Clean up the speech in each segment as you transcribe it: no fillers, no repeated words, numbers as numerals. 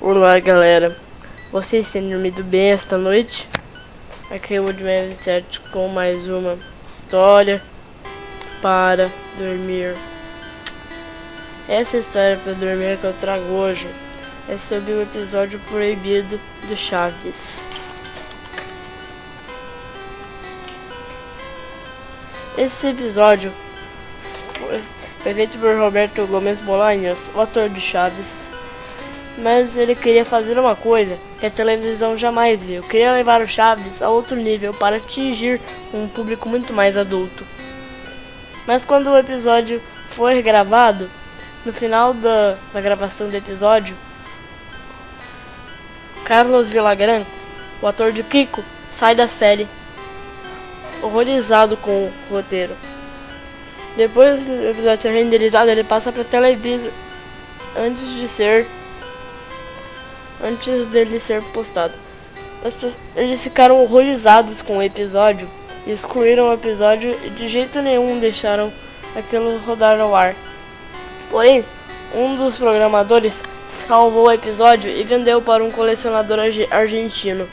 Olá galera, vocês têm dormido bem esta noite? Aqui é o Woodman 27 com mais uma história para dormir. Essa história para dormir que eu trago hoje é sobre o episódio proibido do Chaves. Esse episódio foi feito por Roberto Gomes Bolaños, o ator de Chaves. Mas ele queria fazer uma coisa que a televisão jamais viu. Queria levar o Chaves a outro nível para atingir um público muito mais adulto. Mas quando o episódio foi gravado, no final da gravação do episódio, Carlos Villagrán, o ator de Kiko, sai da série, horrorizado com o roteiro. Depois do episódio ser renderizado, ele passa para Televisa antes dele ser postado. Eles ficaram horrorizados com o episódio, excluíram o episódio e de jeito nenhum deixaram aquilo rodar ao ar. Porém, um dos programadores salvou o episódio e vendeu para um colecionador argentino.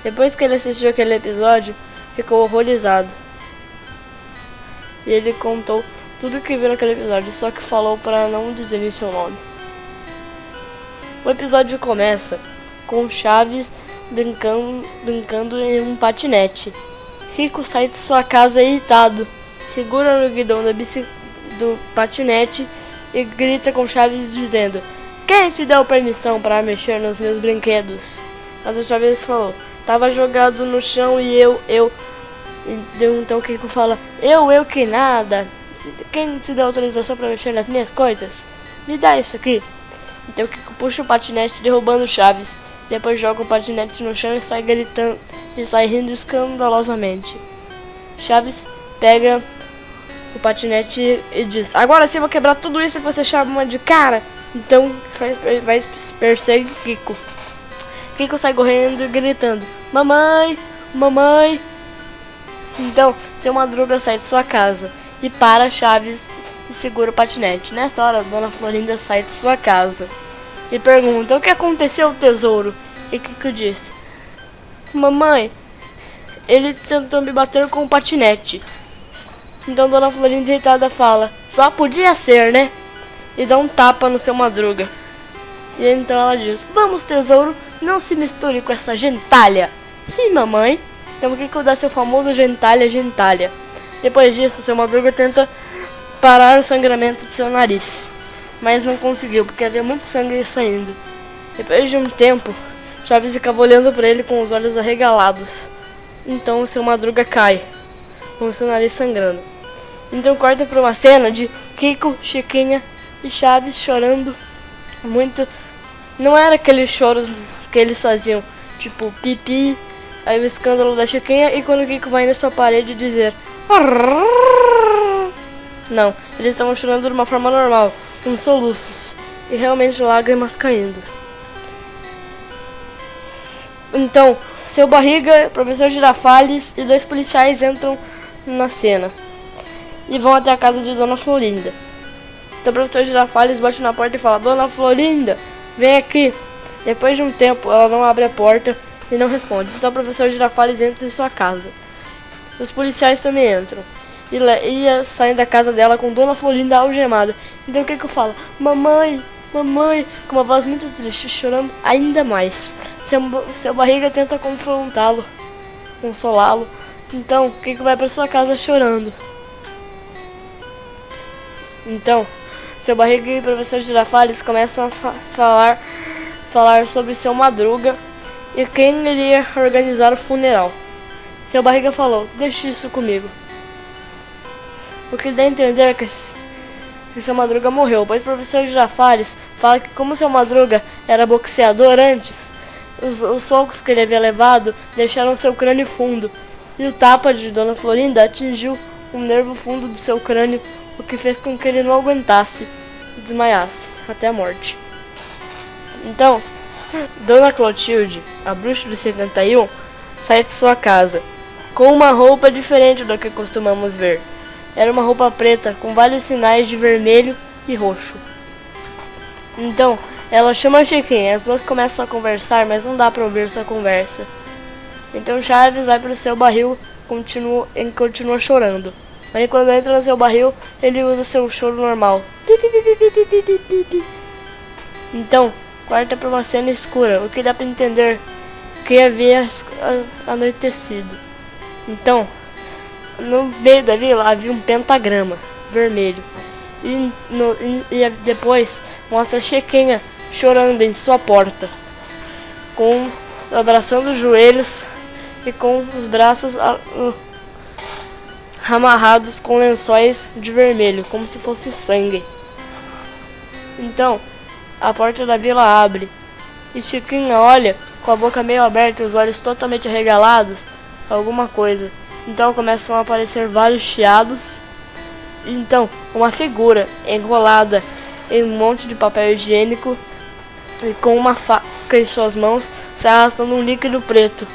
Depois que ele assistiu aquele episódio, ficou horrorizado. E ele contou tudo o que viu naquele episódio, só que falou para não dizer em seu nome. O episódio começa com Chaves brincando em um patinete. Rico sai de sua casa irritado, segura no guidão do patinete e grita com Chaves dizendo: "Quem te deu permissão para mexer nos meus brinquedos?" Mas o Chaves falou: "Tava jogado no chão e eu... Então o Kiko fala: Eu que nada. Quem te deu autorização para mexer nas minhas coisas? Me dá isso aqui." Então o Kiko puxa o patinete derrubando o Chaves. Depois joga o patinete no chão e sai gritando e sai rindo escandalosamente. Chaves pega o patinete e diz: "Agora sim vou quebrar tudo isso que você chama de cara." Então vai perseguir Kiko. Kiko sai correndo e gritando: "Mamãe, mamãe." Então, seu Madruga sai de sua casa e para Chaves e segura o patinete. Nesta hora, Dona Florinda sai de sua casa e pergunta: "O que aconteceu, tesouro?" E Kiko disse: "Mamãe, ele tentou me bater com o patinete." Então Dona Florinda irritada fala: "Só podia ser, né?" E dá um tapa no seu Madruga. E então ela diz: "Vamos, tesouro, não se misture com essa gentalha." "Sim, mamãe." Então o Kiko dá seu famoso gentalha. Depois disso, seu Madruga tenta parar o sangramento de seu nariz, mas não conseguiu, porque havia muito sangue saindo. Depois de um tempo, Chaves ficava olhando para ele com os olhos arregalados. Então o seu Madruga cai, com seu nariz sangrando. Então corta para uma cena de Kiko, Chiquinha e Chaves chorando muito. Não era aqueles choros que eles faziam, tipo pipi, aí o escândalo da Chiquinha, e quando o Kiko vai na sua parede dizer não, eles estavam chorando de uma forma normal, com soluços e realmente lágrimas caindo. Então, seu Barriga, professor Girafales e 2 policiais entram na cena e vão até a casa de Dona Florinda. Então o professor Girafales bate na porta e fala: "Dona Florinda, vem aqui." Depois de um tempo, ela não abre a porta e não responde. Então o professor Girafales entra em sua casa. Os policiais também entram e saem da casa dela com Dona Florinda algemada. Então o Kiko fala: "Mamãe, mamãe", com uma voz muito triste, chorando ainda mais. Seu Barriga tenta confrontá-lo, consolá-lo. Então o Kiko vai para sua casa chorando. Então seu Barriga e o professor Girafales começam a falar sobre seu Madruga e quem iria organizar o funeral. Seu Barriga falou: "Deixe isso comigo." O que dá a entender que seu Madruga morreu, pois o professor Girafales fala que como seu Madruga era boxeador antes, os socos que ele havia levado deixaram seu crânio fundo, e o tapa de Dona Florinda atingiu um nervo fundo do seu crânio, o que fez com que ele não aguentasse e desmaiasse até a morte. Então, Dona Clotilde, a bruxa do 71, sai de sua casa com uma roupa diferente do que costumamos ver. Era uma roupa preta com vários sinais de vermelho e roxo. Então, ela chama a Chiquinha, as duas começam a conversar, mas não dá pra ouvir sua conversa. Então Chaves vai pro seu barril e continua chorando. Aí quando entra no seu barril, ele usa seu choro normal. Então, corta pra uma cena escura, o que dá pra entender que havia anoitecido. Então, no meio da vila havia um pentagrama vermelho. E depois mostra Chiquinha chorando em sua porta, abraçando os joelhos e com os braços amarrados com lençóis de vermelho, como se fosse sangue. Então, a porta da vila abre e Chiquinha olha com a boca meio aberta e os olhos totalmente arregalados alguma coisa. Então começam a aparecer vários chiados. Então, uma figura enrolada em um monte de papel higiênico e com uma faca em suas mãos se arrastando um líquido preto.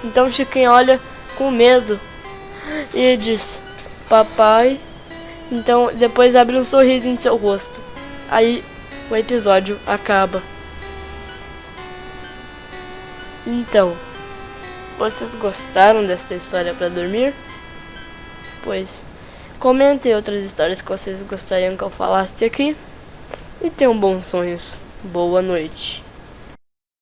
Então Chiquinha olha com medo e diz: papai. Então depois abre um sorriso em seu rosto. Aí o episódio acaba. Então, vocês gostaram desta história para dormir? Pois, comentem outras histórias que vocês gostariam que eu falasse aqui. E tenham bons sonhos. Boa noite.